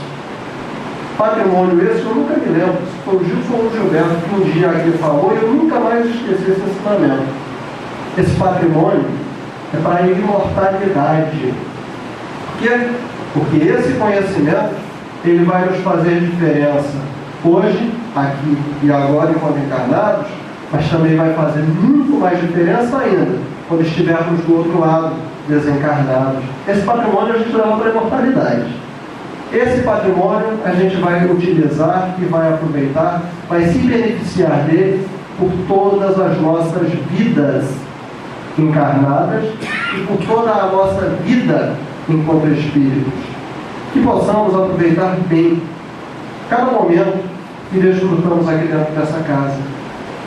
Patrimônio esse eu nunca me lembro, se foi o Gilson ou o Gilberto que um dia aqui falou, e eu nunca mais esqueci esse ensinamento. Esse patrimônio é para a imortalidade. Porque esse conhecimento, ele vai nos fazer diferença hoje, aqui e agora, enquanto encarnados, mas também vai fazer muito mais diferença ainda quando estivermos do outro lado, desencarnados. Esse patrimônio a gente leva para a imortalidade. Esse patrimônio a gente vai utilizar e vai aproveitar, vai se beneficiar dele por todas as nossas vidas encarnadas e por toda a nossa vida enquanto espíritos. Que possamos aproveitar bem cada momento que desfrutamos aqui dentro dessa casa.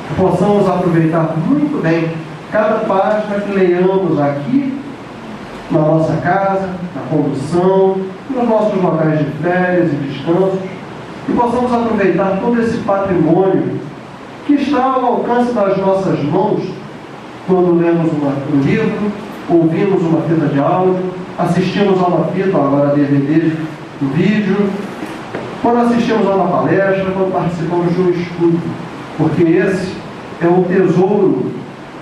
Que possamos aproveitar muito bem cada página que leiamos aqui na nossa casa, na condução, nos nossos locais de férias e descansos, e possamos aproveitar todo esse patrimônio que está ao alcance das nossas mãos quando lemos um livro, ouvimos uma fita de áudio, assistimos a uma fita, agora DVD, um vídeo, quando assistimos a uma palestra, quando participamos de um estudo, porque esse é o tesouro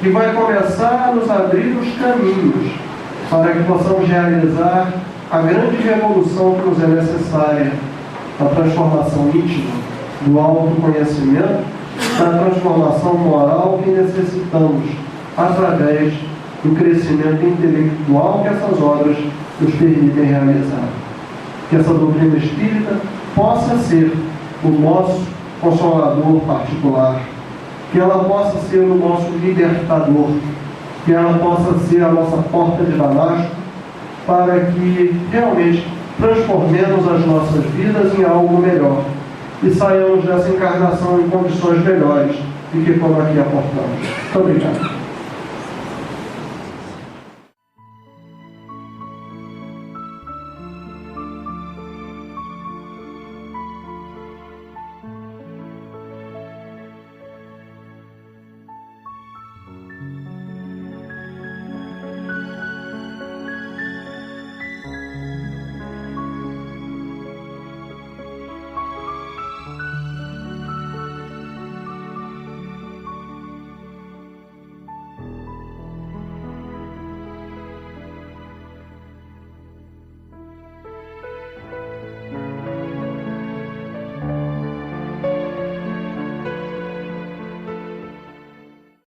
que vai começar a nos abrir os caminhos para que possamos realizar a grande revolução que nos é necessária na transformação íntima do autoconhecimento, na transformação moral que necessitamos através do crescimento intelectual que essas obras nos permitem realizar. Que essa doutrina espírita possa ser o nosso consolador particular, que ela possa ser o nosso libertador, que ela possa ser a nossa porta de Damasco, para que realmente transformemos as nossas vidas em algo melhor e saiamos dessa encarnação em condições melhores do que como aqui aportamos. Muito obrigado.